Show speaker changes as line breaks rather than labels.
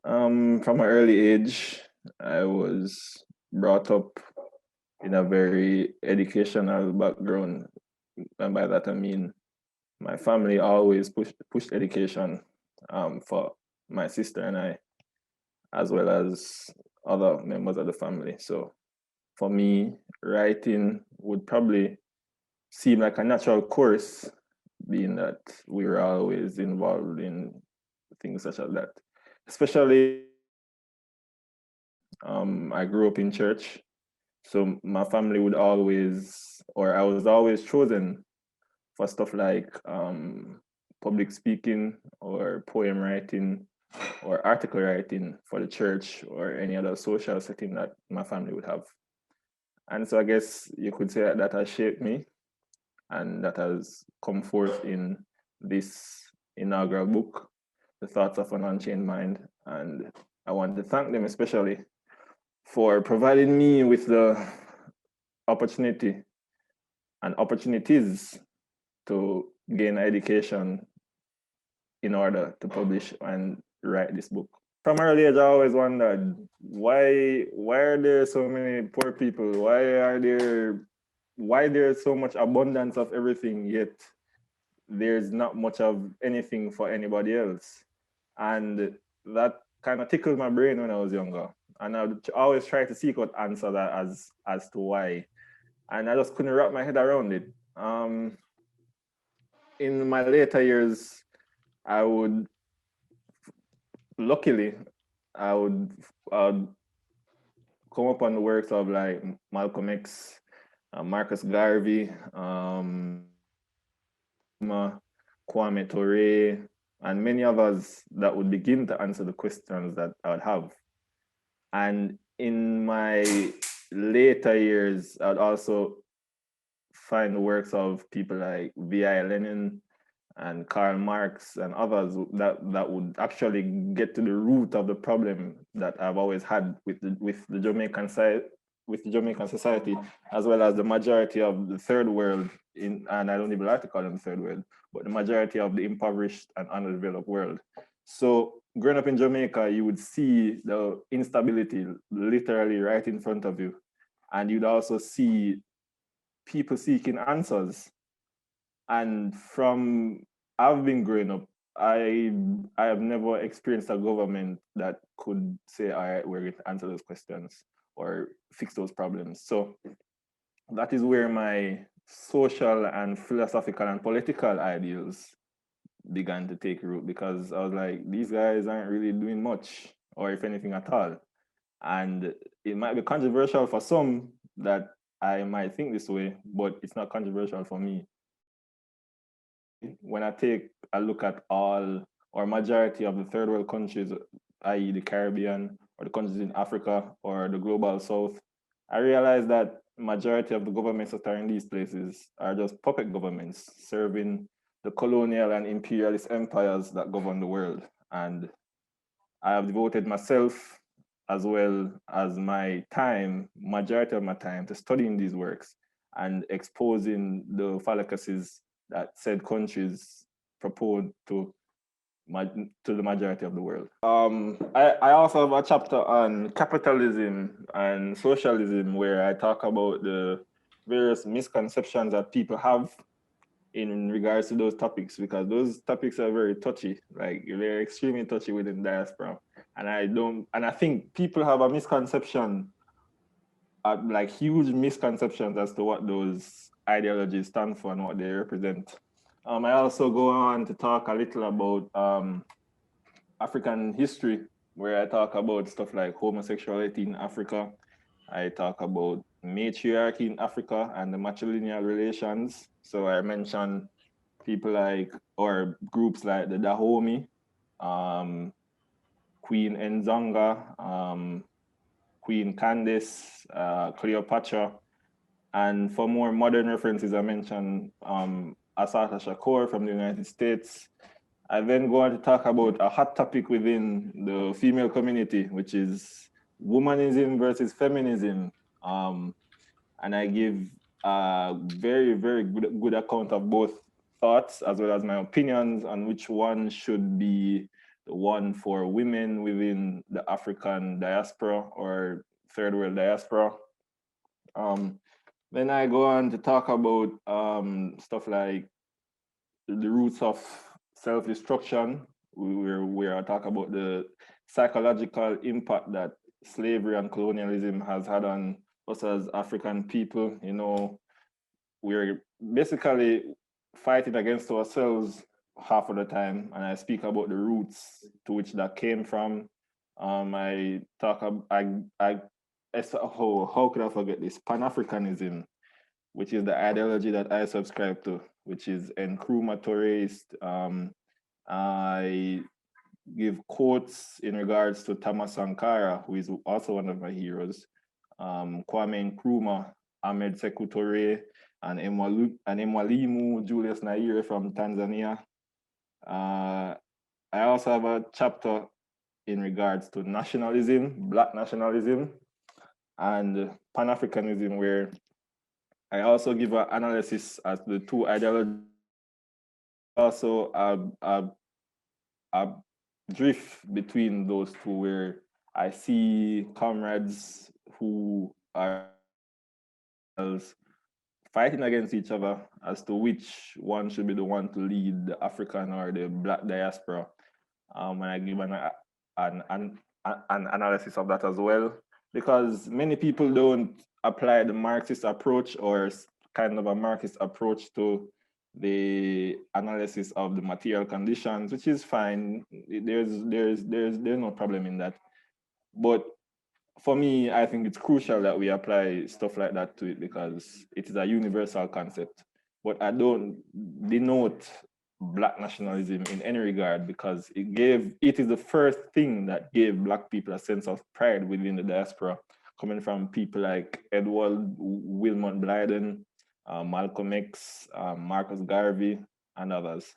From an early age, I was brought up in a very educational background, and by that I mean my family always pushed education for my sister and I, as well as other members of the family. So for me, writing would probably seem like a natural course, being that we were always involved in things such as that. Especially, I grew up in church, so my family would always, or I was always chosen for stuff like public speaking or poem writing or article writing for the church or any other social setting that my family would have. And so I guess you could say that has shaped me and that has come forth in this inaugural book, The Thoughts of an Unchained Mind. And I want to thank them especially for providing me with the opportunity and opportunities to gain education in order to publish and write this book. From early age, I always wondered why are there so many poor people? Why there's so much abundance of everything yet there's not much of anything for anybody else? And that kind of tickled my brain when I was younger. And I would always try to seek out answer that as to why. And I just couldn't wrap my head around it. In my later years, I would luckily I would come upon the works of like Malcolm X, Marcus Garvey, Kwame Ture, and many others that would begin to answer the questions that I would have. And in my later years, I'd also find the works of people like V.I. Lenin and Karl Marx and others that would actually get to the root of the problem that I've always had with the Jamaican side, with the Jamaican society, as well as the majority of the third world and I don't even like to call them the third world, but the majority of the impoverished and underdeveloped world. So growing up in Jamaica, you would see the instability literally right in front of you. And you'd also see people seeking answers. And from I've been growing up, I have never experienced a government that could say, all right, we're going to answer those questions or fix those problems. So that is where my social and philosophical and political ideals began to take root, because I was like, these guys aren't really doing much, or if anything at all. And it might be controversial for some that I might think this way, but it's not controversial for me. When I take a look at all or majority of the third world countries, i.e. the Caribbean or the countries in Africa or the global south, I realize that majority of the governments that are in these places are just puppet governments serving the colonial and imperialist empires that govern the world. And I have devoted myself as well as my time, majority of my time, to studying these works and exposing the fallacies that said countries purport to the majority of the world. I also have a chapter on capitalism and socialism where I talk about the various misconceptions that people have in regards to those topics, because those topics are very touchy, like they're extremely touchy within diaspora. And I think people have a misconception, like huge misconceptions as to what those ideologies stand for and what they represent. I also go on to talk a little about African history, where I talk about stuff like homosexuality in Africa. I talk about matriarchy in Africa and the matrilineal relations. So I mention people like, or groups like the Dahomey, Queen Nzonga, Queen Candace, Cleopatra. And for more modern references, I mentioned Asata Shakur from the United States. I then go on to talk about a hot topic within the female community, which is womanism versus feminism. And I give a very, very good account of both thoughts as well as my opinions on which one should be the one for women within the African diaspora or third world diaspora. Um, then I go on to talk about stuff like the roots of self-destruction. We are talk about the psychological impact that slavery and colonialism has had on us as African people. You know, we're basically fighting against ourselves half of the time, and I speak about the roots to which that came from. I talk about how could I forget this Pan-Africanism, which is the ideology that I subscribe to, which is encrumatorist. I give quotes in regards to Thomas Sankara, who is also one of my heroes, Kwame Nkrumah, Ahmed Sekou Toure, and Mwalimu Julius Nyerere from Tanzania. I also have a chapter in regards to nationalism, Black nationalism, and Pan-Africanism, where I also give an analysis as the two ideologies. Also, a drift between those two, where I see comrades who are fighting against each other as to which one should be the one to lead the African or the Black diaspora. And I give an analysis of that as well, because many people don't apply the Marxist approach or kind of a Marxist approach to the analysis of the material conditions, which is fine. There's no problem in that. But for me, I think it's crucial that we apply stuff like that to it because it is a universal concept. But I don't denote Black nationalism in any regard because it is the first thing that gave Black people a sense of pride within the diaspora, coming from people like Edward Wilmot Blyden, Malcolm X, Marcus Garvey, and others.